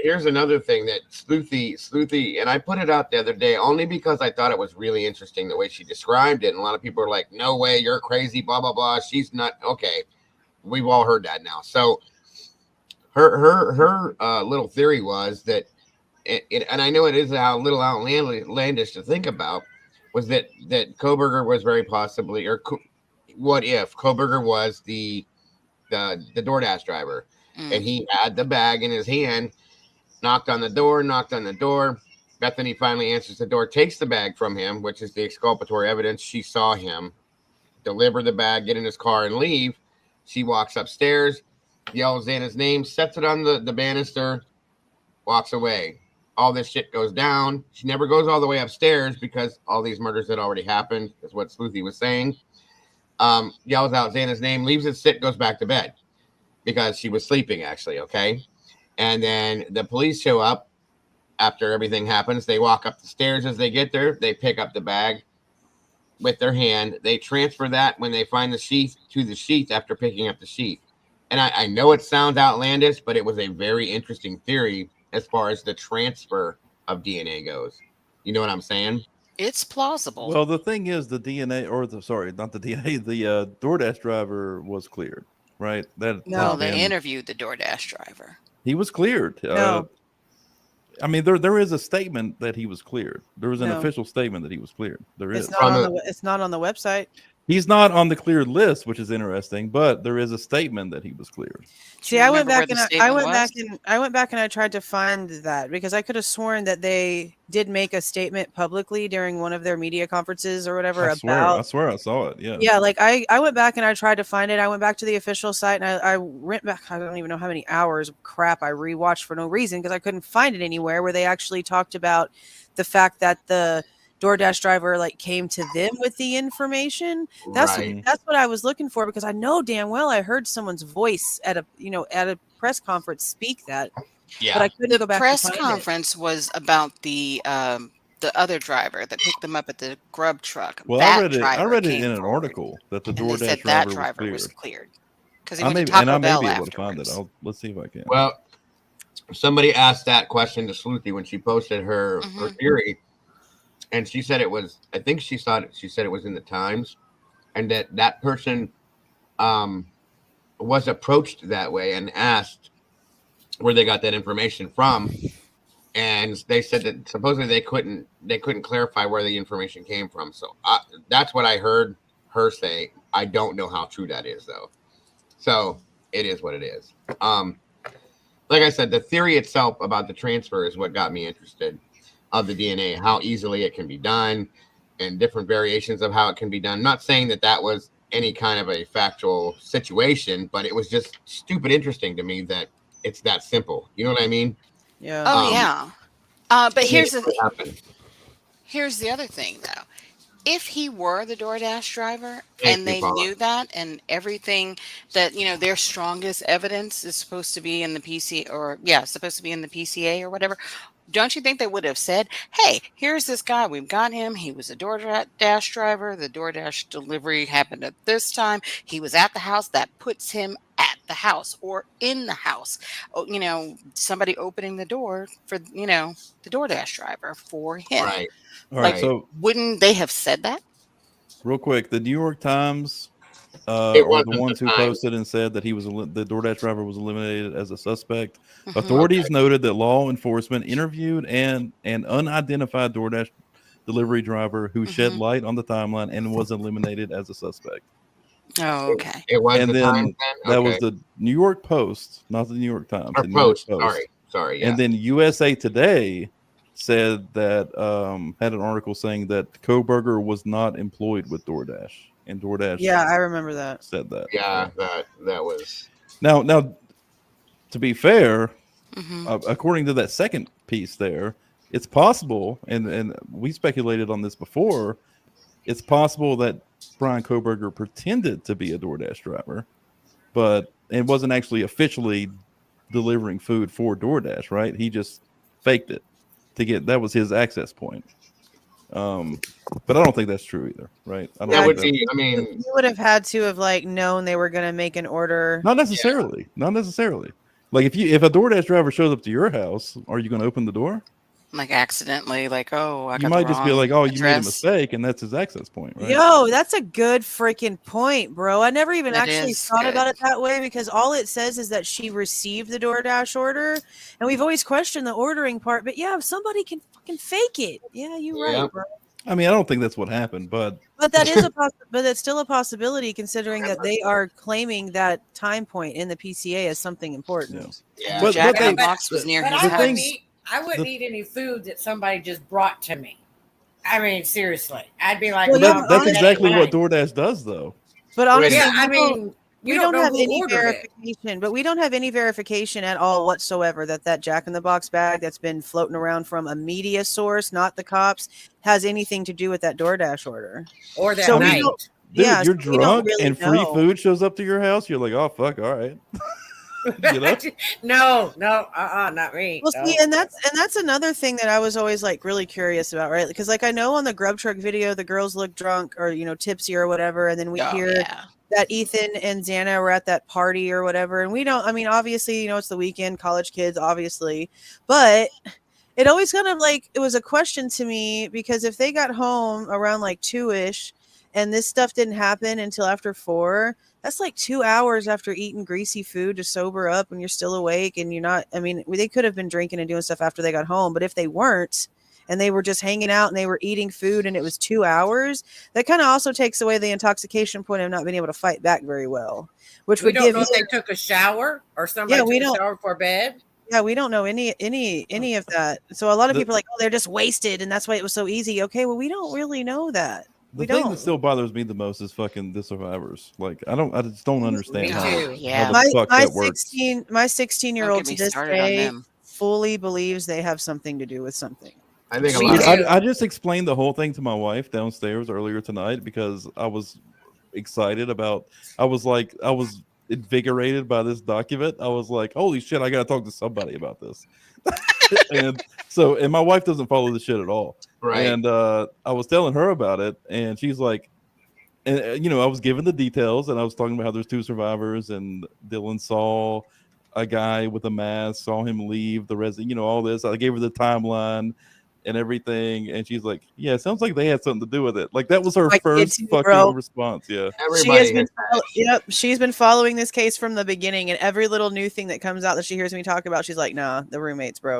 here's another thing that Sleuthy, and I put it out the other day only because I thought it was really interesting the way she described it. And a lot of people are like, "No way, you're crazy." Blah blah blah. She's not okay. We've all heard that now. So her little theory was that, and I know it is a little outlandish to think about, was that Kohberger was very possibly, or what if Kohberger was the DoorDash driver, and he had the bag in his hand, knocked on the door. Bethany finally answers the door, takes the bag from him, which is the exculpatory evidence. She saw him deliver the bag, get in his car, and leave. She walks upstairs, yells Xana's name, sets it on the banister, walks away. All this shit goes down. She never goes all the way upstairs because all these murders had already happened, is what Sleuthy was saying. Yells out Xana's name, leaves it sit, goes back to bed because she was sleeping, actually, okay? And then the police show up after everything happens. They walk up the stairs. As they get there, they pick up the bag with their hand. They transfer that when they find the sheath to the sheath after picking up the sheath. And I know it sounds outlandish, but it was a very interesting theory as far as the transfer of DNA goes. You know what I'm saying? It's plausible. Well, the thing is, the DNA, or not the DNA, the DoorDash driver was cleared, right? No, they interviewed the DoorDash driver. He was cleared. No. I mean, there is a statement that he was cleared. There was an official statement that he was cleared. There is. It's not on the website. He's not on the cleared list, which is interesting, but there is a statement that he was cleared. See, I went back and I tried to find that because I could have sworn that they did make a statement publicly during one of their media conferences or whatever. I swear I saw it. Yeah. Yeah, like I went back and I tried to find it. I went back to the official site and I went back. I don't even know how many hours of crap I rewatched for no reason because I couldn't find it anywhere where they actually talked about the fact that the DoorDash driver like came to them with the information. That's what I was looking for because I know damn well I heard someone's voice at a press conference speak that. Yeah, but I couldn't go back. The press conference was about the other driver that picked them up at the grub truck. Well, I read it in an article that the DoorDash driver was cleared. Because he went to Taco Bell be able afterwards. to find it. Let's see if I can. Well, somebody asked that question to Sleuthy when she posted her theory. And she said it was, I think she said it was in the Times, and that person was approached that way and asked where they got that information from. And they said that supposedly they couldn't clarify where the information came from. So that's what I heard her say. I don't know how true that is, though. So it is what it is. Like I said, the theory itself about the transfer is what got me interested. Of the DNA, how easily it can be done, and different variations of how it can be done. Not saying that was any kind of a factual situation, but it was just stupid interesting to me that it's that simple. You know what I mean? Yeah. Oh yeah. But here's the other thing though. If he were the DoorDash driver and they knew that, and everything that their strongest evidence is supposed to be in the PC, supposed to be in the PCA or whatever. Don't you think they would have said, hey, here's this guy. We've got him. He was a DoorDash driver. The DoorDash delivery happened at this time. He was at the house. That puts him at the house or in the house. Somebody opening the door for, the DoorDash driver for him. Right. All right. So wouldn't they have said that? Real quick, the New York Times are the ones who posted and said that the DoorDash driver was eliminated as a suspect. Authorities noted that law enforcement interviewed an unidentified DoorDash delivery driver who shed light on the timeline and was eliminated as a suspect. Oh, okay. It was and the then Times, that was the New York Post, not the New York Times. Or the Post. New York Post. Sorry. Yeah. And then USA Today said that had an article saying that Kohberger was not employed with DoorDash, and DoorDash. Yeah, I remember that. Said that. Yeah, that was. Now, to be fair, according to that second piece there, it's possible, and we speculated on this before. It's possible that Bryan Kohberger pretended to be a DoorDash driver, but it wasn't actually officially delivering food for DoorDash, right? He just faked it that was his access point. But I don't think that's true either, right? You would have had to have known they were going to make an order. Not necessarily. Like if a DoorDash driver shows up to your house, are you going to open the door? Like accidentally, like, oh, I got You might the just be wrong like, oh, you made a address. mistake, and that's his access point, right? Yo, that's a good freaking point, bro. I never even That actually is thought good. about it that way because all it says is that she received the DoorDash order, and we've always questioned the ordering part. But yeah, if somebody can fucking fake it, yeah, you're right, bro. I mean, I don't think that's what happened, but that is but that's still a possibility considering that they are claiming that time point in the PCA as something important. Yeah. But Jack in they- the Box was near But his I house. wouldn't eat any food that somebody just brought to me. I mean, seriously, I'd be like, Well, no, that's that's exactly fine. what DoorDash does, though. But honestly, Yeah, I mean, we you don't know have who any ordered it. verification, but we don't have any verification at all whatsoever that Jack in the Box bag that's been floating around from a media source, not the cops, has anything to do with that DoorDash order. Or that So we night. don't- Dude, Yeah, you're so we don't drunk really and free know. food shows up to your house. You're like, oh fuck, all right. You know? No, not me. Well, no. see, and that's another thing that I was always like really curious about, right? Because like I know on the Grub Truck video, the girls look drunk or tipsy or whatever, and then we hear that Ethan and Xana were at that party or whatever, and we don't. I mean, obviously, it's the weekend, college kids, obviously, but it always kind of like it was a question to me because if they got home around like 2-ish, and this stuff didn't happen until after 4. That's like 2 hours after eating greasy food to sober up when you're still awake and you're not. I mean, they could have been drinking and doing stuff after they got home, but if they weren't and they were just hanging out and they were eating food and it was 2 hours, that kind of also takes away the intoxication point of not being able to fight back very well, which We would don't give know if you. they took a shower or somebody we took a don't. shower before bed. Yeah, we don't know any of that. So a lot of people are like, oh, they're just wasted and that's why it was so easy. Okay, well, we don't really know that. The thing that still bothers me the most is fucking the survivors. Like I just don't understand how the fuck that works. My 16-year-old to this day fully believes they have something to do with something. I think I just explained the whole thing to my wife downstairs earlier tonight because I was excited about. I was invigorated by this document. I was like, holy shit, I gotta talk to somebody about this. and my wife doesn't follow the shit at all. Right. And I was telling her about it, and she's like, and I was giving the details, and I was talking about how there's 2 survivors, and Dylan saw a guy with a mask, saw him leave the resident, all this. I gave her the timeline and everything, and she's like, yeah, it sounds like they had something to do with it. Like that was her first fucking response. Yeah. She's been following this case from the beginning, and every little new thing that comes out that she hears me talk about, she's like, nah, the roommates, bro.